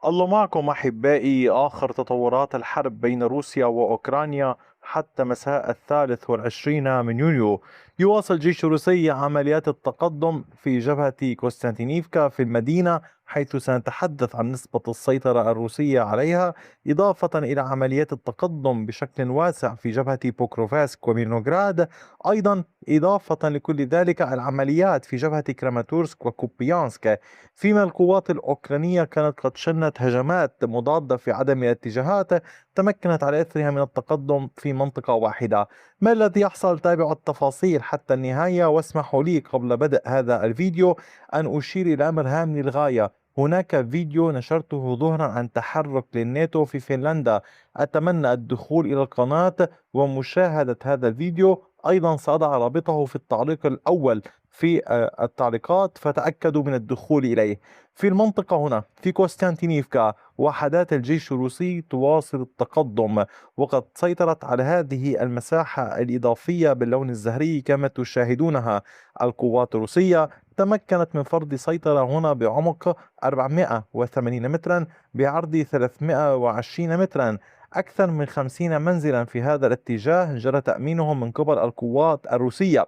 الله معكم أحبائي. آخر تطورات الحرب بين روسيا وأوكرانيا حتى مساء 23 من يونيو. يواصل الجيش الروسي عمليات التقدم في جبهة كوستانتينيفكا في المدينة، حيث سنتحدث عن نسبة السيطرة الروسية عليها، إضافة إلى عمليات التقدم بشكل واسع في جبهة بوكروفاسك وميرنوغراد. أيضا إضافة لكل ذلك العمليات في جبهة كراماتورسك وكوبيانسك، فيما القوات الأوكرانية كانت قد شنت هجمات مضادة في عدم الاتجاهات تمكنت على إثرها من التقدم في منطقة واحدة. ما الذي يحصل؟ تابعوا التفاصيل حتى النهاية، واسمحوا لي قبل بدء هذا الفيديو أن أشير إلى أمر هام للغاية. هناك فيديو نشرته ظهرا عن تحرك للناتو في فنلندا. أتمنى الدخول إلى القناة ومشاهدة هذا الفيديو. أيضا سأضع رابطه في التعليق الأول في التعليقات، فتأكدوا من الدخول إليه. في المنطقة هنا في كوستانتينيفكا، وحدات الجيش الروسي تواصل التقدم، وقد سيطرت على هذه المساحة الإضافية باللون الزهري كما تشاهدونها. القوات الروسية تمكنت من فرض سيطرة هنا بعمق 480 مترا، بعرض 320 مترا. أكثر من 50 منزلا في هذا الاتجاه جرى تأمينهم من قبل القوات الروسية.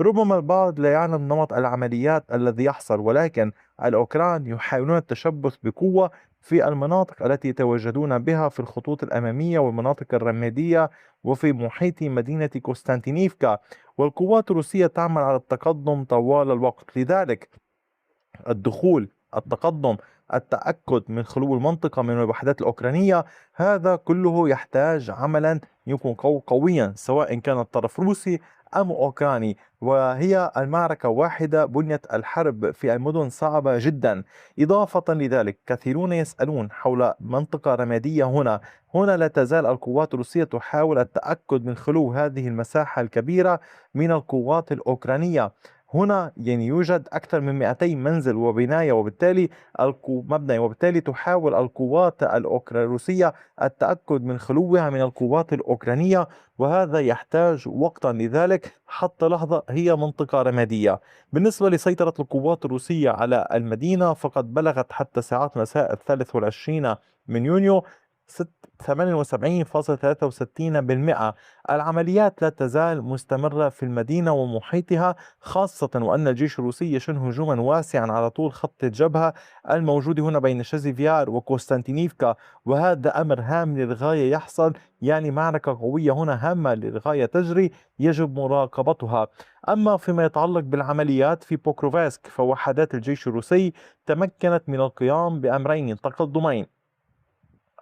ربما البعض لا يعلم نمط العمليات الذي يحصل، ولكن الأوكران يحاولون التشبث بقوة في المناطق التي يتواجدون بها في الخطوط الأمامية والمناطق الرمادية وفي محيط مدينة كوستانتينيفكا، والقوات الروسية تعمل على التقدم طوال الوقت. لذلك الدخول، التقدم، التأكد من خلو المنطقة من الوحدات الأوكرانية، هذا كله يحتاج عملا يكون قويا، سواء كان الطرف روسي أم أوكراني. وهي المعركة واحدة، بنية الحرب في المدن صعبة جدا. إضافة لذلك كثيرون يسألون حول منطقة رمادية هنا لا تزال القوات الروسية تحاول التأكد من خلو هذه المساحة الكبيرة من القوات الأوكرانية. هنا يوجد أكثر من 200 منزل وبناية، وبالتالي وبالتالي تحاول القوات الروسية التأكد من خلوها من القوات الأوكرانية، وهذا يحتاج وقتا. لذلك حتى لحظة هي منطقة رمادية. بالنسبة لسيطرة القوات الروسية على المدينة، فقد بلغت حتى ساعات مساء 23 من يونيو 78.63%. العمليات لا تزال مستمرة في المدينة ومحيطها، خاصة وأن الجيش الروسي يشن هجوما واسعا على طول خط الجبهة الموجود هنا بين شازيفيار وكوستانتينيفكا، وهذا أمر هام للغاية يحصل. معركة قوية هنا هامة للغاية تجري، يجب مراقبتها. أما فيما يتعلق بالعمليات في بوكروفاسك، فوحدات الجيش الروسي تمكنت من القيام بأمرين تقدمين.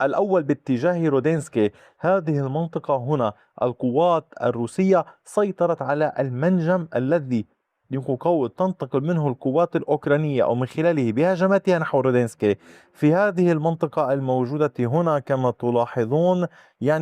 الأول باتجاه رودينسكي. هذه المنطقة هنا القوات الروسية سيطرت على المنجم الذي يقول تنتقل منه القوات الأوكرانية أو من خلاله بهجماتها نحو رودينسكي. في هذه المنطقة الموجودة هنا كما تلاحظون،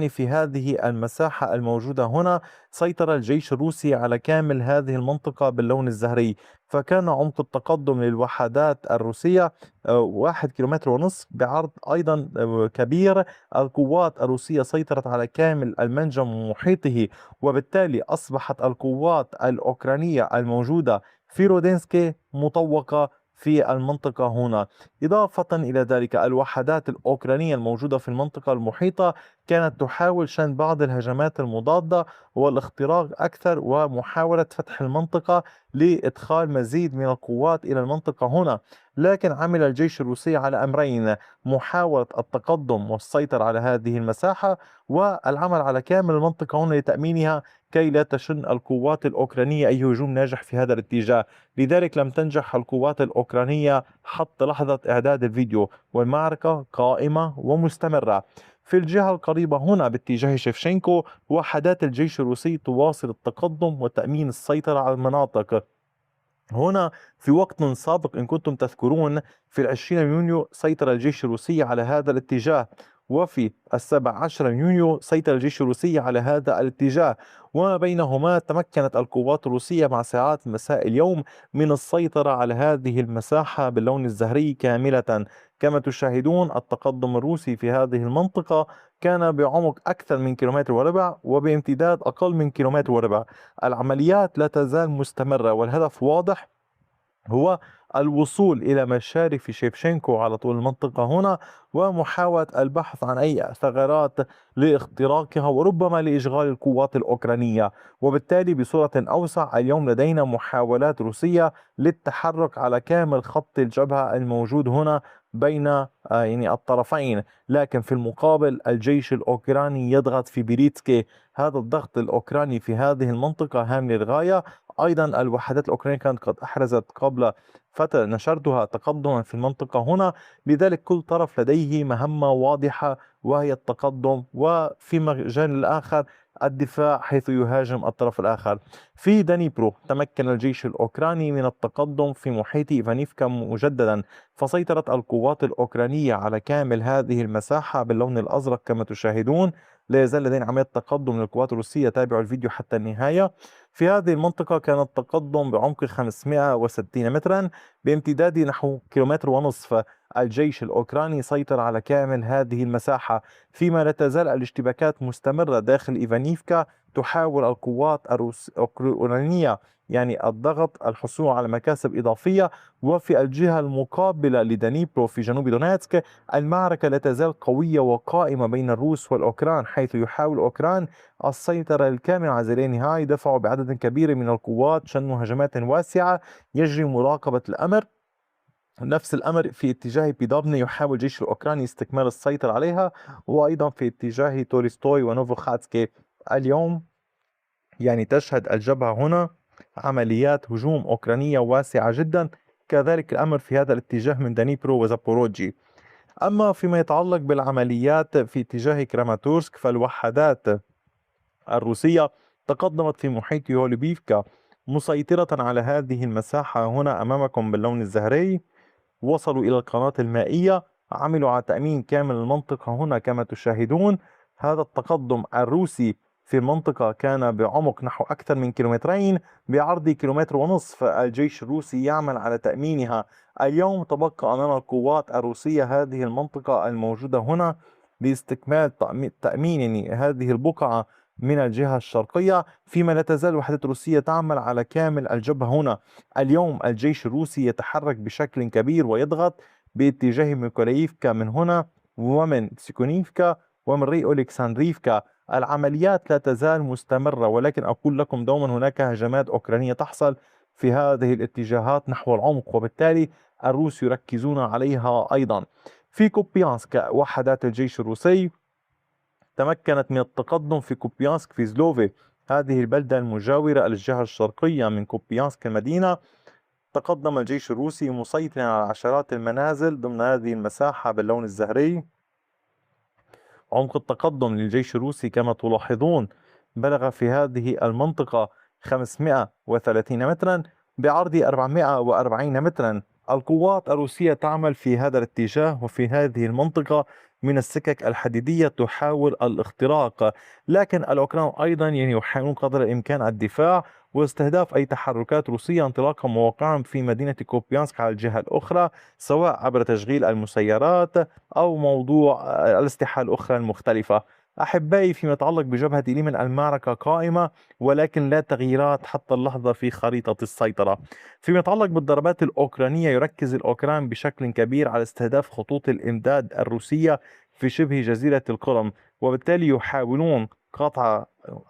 في هذه المساحة الموجودة هنا، سيطر الجيش الروسي على كامل هذه المنطقة باللون الزهري. فكان عمق التقدم للوحدات الروسية 1.5 كيلومتر بعرض أيضا كبير. القوات الروسية سيطرت على كامل المنجم ومحيطه، وبالتالي أصبحت القوات الأوكرانية الموجودة في رودينسكي مطوقة في المنطقة هنا. إضافة إلى ذلك الوحدات الأوكرانية الموجودة في المنطقة المحيطة كانت تحاول شن بعض الهجمات المضادة والاختراق أكثر ومحاولة فتح المنطقة لإدخال مزيد من القوات إلى المنطقة هنا. لكن عمل الجيش الروسي على أمرين: محاولة التقدم والسيطرة على هذه المساحة، والعمل على كامل المنطقة هنا لتأمينها كي لا تشن القوات الأوكرانية أي هجوم ناجح في هذا الاتجاه. لذلك لم تنجح القوات الأوكرانية حتى لحظة إعداد الفيديو، والمعركة قائمة ومستمرة. في الجهة القريبة هنا باتجاه شيفشينكو، وحدات الجيش الروسي تواصل التقدم وتأمين السيطرة على المناطق هنا. في وقت سابق إن كنتم تذكرون، في 20 يونيو سيطر الجيش الروسي على هذا الاتجاه، وفي 17 يونيو سيطر الجيش الروسي على هذا الاتجاه، وما بينهما تمكنت القوات الروسية مع ساعات مساء اليوم من السيطرة على هذه المساحة باللون الزهري كاملة. كما تشاهدون التقدم الروسي في هذه المنطقة كان بعمق أكثر من 1.25 كيلومتر وبامتداد أقل من 1.25 كيلومتر. العمليات لا تزال مستمرة، والهدف واضح، هو الوصول إلى مشارف شيفشينكو على طول المنطقة هنا، ومحاولة البحث عن أي ثغرات لاختراقها وربما لإشغال القوات الأوكرانية. وبالتالي بصورة أوسع اليوم لدينا محاولات روسية للتحرك على كامل خط الجبهة الموجود هنا بين يعني الطرفين. لكن في المقابل الجيش الأوكراني يضغط في بريتسكي. هذا الضغط الأوكراني في هذه المنطقة هام للغاية. أيضا الوحدات الأوكرانية كانت قد أحرزت قبل فترة نشرتها تقدما في المنطقة هنا. لذلك كل طرف لديه مهمة واضحة وهي التقدم، وفي مجال الآخر الدفاع حيث يهاجم الطرف الآخر. في دنيبرو تمكن الجيش الأوكراني من التقدم في محيط إيفانيفكا مجددا، فسيطرت القوات الأوكرانية على كامل هذه المساحة باللون الأزرق كما تشاهدون. لا يزال لدينا عملية تقدم للقوات الروسية، تابعوا الفيديو حتى النهاية. في هذه المنطقة كان التقدم بعمق 560 مترا بامتداد نحو كيلومتر ونصف. الجيش الأوكراني سيطر على كامل هذه المساحة، فيما لا تزال الاشتباكات مستمرة داخل إيفانيفكا. تحاول القوات الأوكرانية يعني الضغط الحصول على مكاسب إضافية. وفي الجهة المقابلة لدنيبرو في جنوب دونيتسك المعركة لا تزال قوية وقائمة بين الروس والأوكران، حيث يحاول الأوكران السيطرة الكاملة على زيلينيهاي. دفعوا بعدد كبير من القوات، شنوا هجمات واسعة، يجري مراقبة الأمر. نفس الأمر في اتجاه بيدابني، يحاول الجيش الأوكراني استكمال السيطرة عليها. وأيضا في اتجاه تولستوي ونوفوخاتسكي اليوم يعني تشهد الجبهة هنا عمليات هجوم أوكرانية واسعة جدا. كذلك الأمر في هذا الاتجاه من دنيبرو وزابوروجي. أما فيما يتعلق بالعمليات في اتجاه كراماتورسك فالوحدات الروسية تقدمت في محيط يوليبيفكا مسيطرة على هذه المساحة هنا أمامكم باللون الزهري. وصلوا إلى القناة المائية، عملوا على تأمين كامل المنطقة هنا كما تشاهدون. هذا التقدم الروسي في المنطقة كان بعمق نحو أكثر من كيلومترين، بعرض كيلومتر ونصف. الجيش الروسي يعمل على تأمينها. اليوم تبقى أمام القوات الروسية هذه المنطقة الموجودة هنا لاستكمال تأمين يعني هذه البقعة من الجهة الشرقية، فيما لا تزال الوحدات الروسية تعمل على كامل الجبهة هنا. اليوم الجيش الروسي يتحرك بشكل كبير ويضغط باتجاه ميكولاييفكا من هنا، ومن سيكونيفكا، ومن ري أولكساندريفكا. العمليات لا تزال مستمرة، ولكن أقول لكم دوما هناك هجمات أوكرانية تحصل في هذه الاتجاهات نحو العمق، وبالتالي الروس يركزون عليها أيضا. في كوبيانسك وحدات الجيش الروسي تمكنت من التقدم في كوبيانسك في زلوفي، هذه البلدة المجاورة الجهة الشرقية من كوبيانسك المدينة. تقدم الجيش الروسي مسيطرا على عشرات المنازل ضمن هذه المساحة باللون الزهري. عمق التقدم للجيش الروسي كما تلاحظون بلغ في هذه المنطقة 530 مترا بعرض 440 مترا. القوات الروسية تعمل في هذا الاتجاه وفي هذه المنطقة من السكك الحديدية تحاول الاختراق، لكن الأوكران أيضا يعني يحاولون قدر الإمكان الدفاع واستهداف أي تحركات روسية انطلاقا مواقعهم في مدينة كوبيانسك على الجهة الأخرى، سواء عبر تشغيل المسيرات أو موضوع الأسلحة الأخرى المختلفة. أحبائي فيما يتعلق بجبهة اليمن المعركة قائمة، ولكن لا تغييرات حتى اللحظة في خريطة السيطرة. فيما يتعلق بالضربات الأوكرانية يركز الأوكران بشكل كبير على استهداف خطوط الإمداد الروسية في شبه جزيرة القرم، وبالتالي يحاولون قطع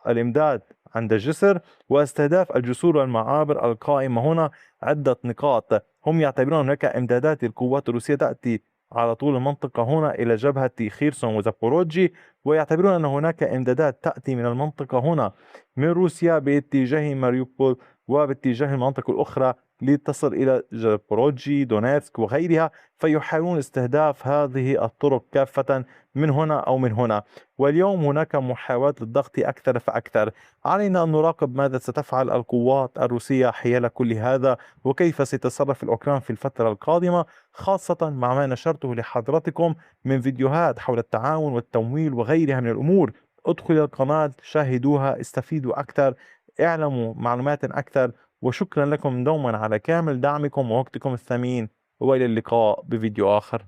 الإمداد عند الجسر واستهداف الجسور والمعابر القائمة هنا. عدة نقاط، هم يعتبرون هناك إمدادات القوات الروسية تأتي على طول المنطقة هنا إلى جبهة خيرسون وزابوروجي، ويعتبرون أن هناك إمدادات تأتي من المنطقة هنا من روسيا باتجاه ماريوبول وباتجاه المناطق الأخرى لتصل إلى زابوروجي دونيتسك وغيرها. فيحاولون استهداف هذه الطرق كافة من هنا أو من هنا. واليوم هناك محاولات للضغط أكثر فأكثر. علينا أن نراقب ماذا ستفعل القوات الروسية حيال كل هذا، وكيف سيتصرف الأوكران في الفترة القادمة، خاصة مع ما نشرته لحضراتكم من فيديوهات حول التعاون والتمويل وغيرها من الأمور. ادخلوا القناة، شاهدوها، استفيدوا أكثر، اعلموا معلومات أكثر. وشكرا لكم دوما على كامل دعمكم ووقتكم الثمين، وإلى اللقاء بفيديو آخر.